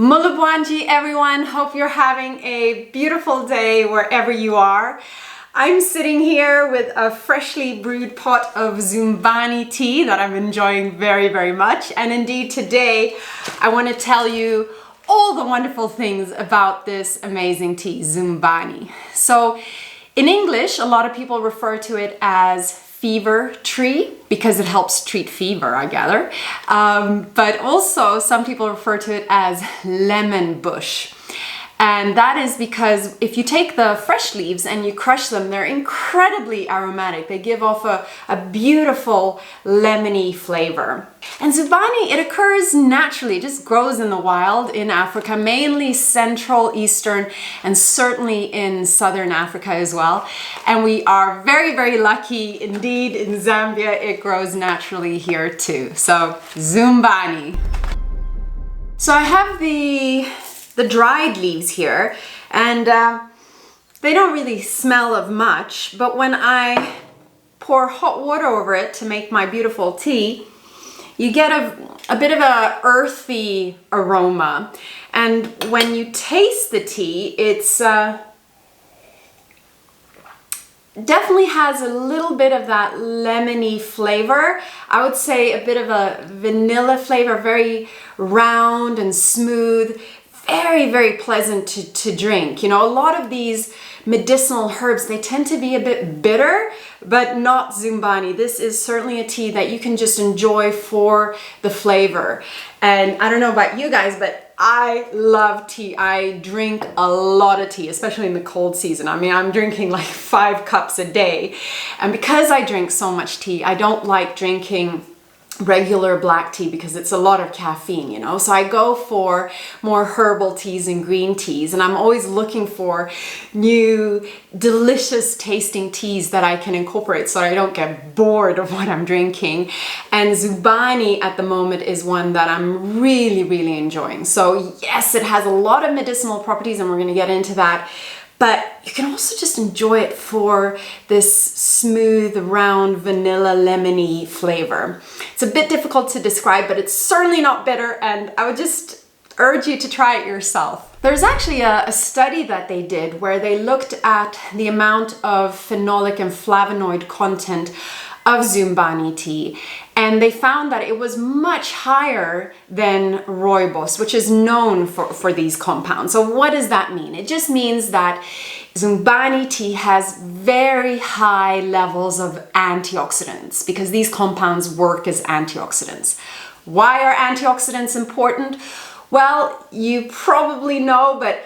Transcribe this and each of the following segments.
Mulabwanji everyone, hope you're having a beautiful day wherever you are. I'm sitting here with a freshly brewed pot of Zumbani tea that I'm enjoying very, very much. And indeed today I want to tell you all the wonderful things about this amazing tea, Zumbani. So in English, a lot of people refer to it as fever tree because it helps treat fever, I gather. But also some people refer to it as lemon bush. And that is because if you take the fresh leaves and you crush them, they're incredibly aromatic. They give off a beautiful lemony flavor. And Zumbani, it occurs naturally, it just grows in the wild in Africa, mainly Central, Eastern, and certainly in Southern Africa as well. And we are very, very lucky indeed in Zambia, it grows naturally here too. So Zumbani. So I have the dried leaves here, and they don't really smell of much, but when I pour hot water over it to make my beautiful tea, you get a bit of a earthy aroma. And when you taste the tea, it's definitely has a little bit of that lemony flavor. I would say a bit of a vanilla flavor, very round and smooth. Very, very pleasant to drink. You know, a lot of these medicinal herbs, they tend to be a bit bitter, but not Zumbani. This is certainly a tea that you can just enjoy for the flavor. And I don't know about you guys, but I love tea. I drink a lot of tea, especially in the cold season. I mean, I'm drinking like 5 cups a day. And because I drink so much tea, I don't like drinking regular black tea because it's a lot of caffeine, you know. So I go for more herbal teas and green teas, and I'm always looking for new delicious tasting teas that I can incorporate so I don't get bored of what I'm drinking. And Zumbani at the moment is one that I'm really, really enjoying. So yes, it has a lot of medicinal properties and we're going to get into that. But you can also just enjoy it for this smooth, round, vanilla, lemony flavor. It's a bit difficult to describe, but it's certainly not bitter, and I would just urge you to try it yourself. There's actually a study that they did where they looked at the amount of phenolic and flavonoid content of Zumbani tea, and they found that it was much higher than rooibos, which is known for these compounds. So what does that mean? It just means that Zumbani tea has very high levels of antioxidants because these compounds work as antioxidants. Why are antioxidants important? Well, you probably know, but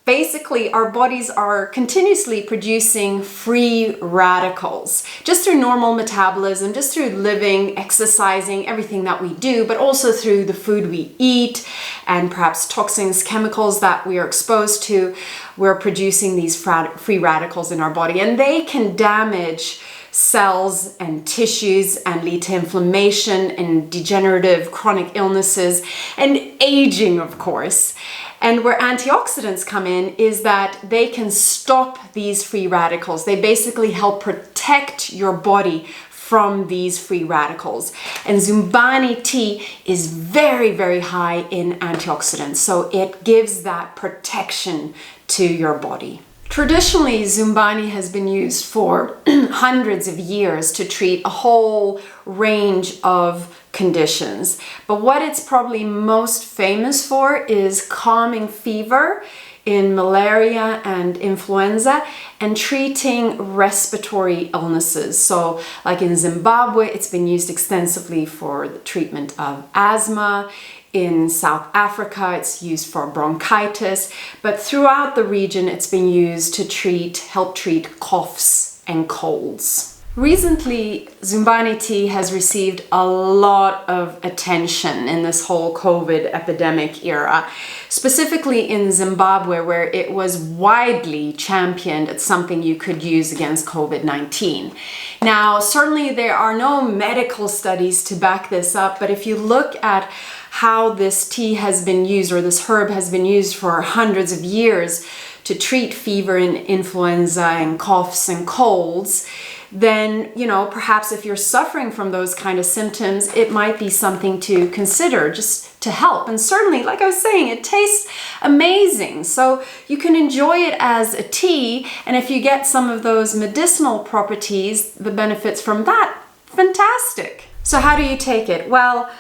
basically, our bodies are continuously producing free radicals, just through normal metabolism, just through living, exercising, everything that we do, but also through the food we eat and perhaps toxins, chemicals that we are exposed to. We're producing these free radicals in our body, and they can damage cells and tissues and lead to inflammation and degenerative chronic illnesses and aging, of course. And where antioxidants come in is that they can stop these free radicals. They basically help protect your body from these free radicals. And Zumbani tea is very, very high in antioxidants, so it gives that protection to your body. Traditionally, Zumbani has been used for hundreds of years to treat a whole range of conditions. But what it's probably most famous for is calming fever in malaria and influenza and treating respiratory illnesses. So like in Zimbabwe, it's been used extensively for the treatment of asthma. In South Africa, it's used for bronchitis, but throughout the region, it's been used to help treat coughs and colds. Recently, Zumbani tea has received a lot of attention in this whole COVID epidemic era, specifically in Zimbabwe, where it was widely championed as something you could use against COVID-19. Now, certainly there are no medical studies to back this up, but if you look at how this tea has been used, or this herb has been used for hundreds of years to treat fever and influenza and coughs and colds, then, you know, perhaps if you're suffering from those kind of symptoms, it might be something to consider just to help. And certainly, like I was saying, it tastes amazing. So you can enjoy it as a tea. And if you get some of those medicinal properties, the benefits from that, fantastic. So how do you take it? Well,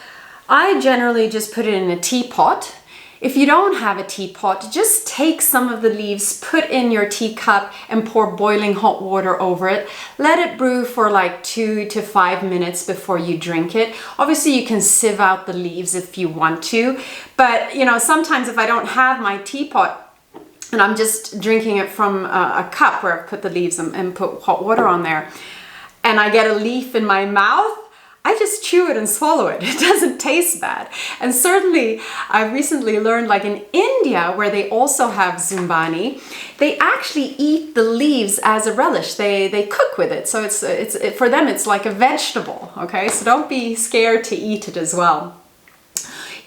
I generally just put it in a teapot. If you don't have a teapot, just take some of the leaves, put in your teacup and pour boiling hot water over it. Let it brew for like 2 to 5 minutes before you drink it. Obviously you can sieve out the leaves if you want to, but you know, sometimes if I don't have my teapot and I'm just drinking it from a cup where I've put the leaves and put hot water on there, and I get a leaf in my mouth, I just chew it and swallow it. It doesn't taste bad. And certainly, I recently learned, like in India, where they also have Zumbani, they actually eat the leaves as a relish. They cook with it. So for them, it's like a vegetable, okay? So don't be scared to eat it as well.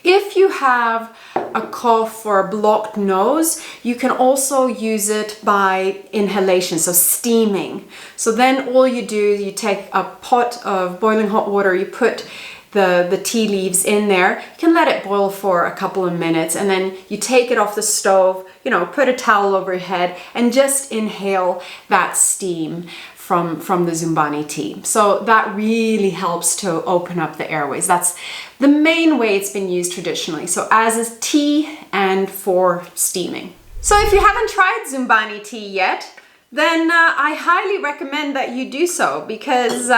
If you have a cough or a blocked nose, you can also use it by inhalation, so steaming. So then all you do is you take a pot of boiling hot water, you put the tea leaves in there, you can let it boil for a couple of minutes, and then you take it off the stove, you know, put a towel over your head and just inhale that steam from the Zumbani tea. So that really helps to open up the airways. That's the main way it's been used traditionally. So as a tea and for steaming. So if you haven't tried Zumbani tea yet, then I highly recommend that you do so, because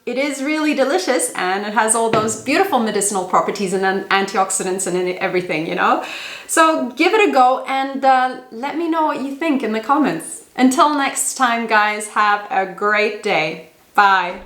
it is really delicious and it has all those beautiful medicinal properties and antioxidants and everything, you know. So give it a go and let me know what you think in the comments. Until next time, guys, have a great day. Bye.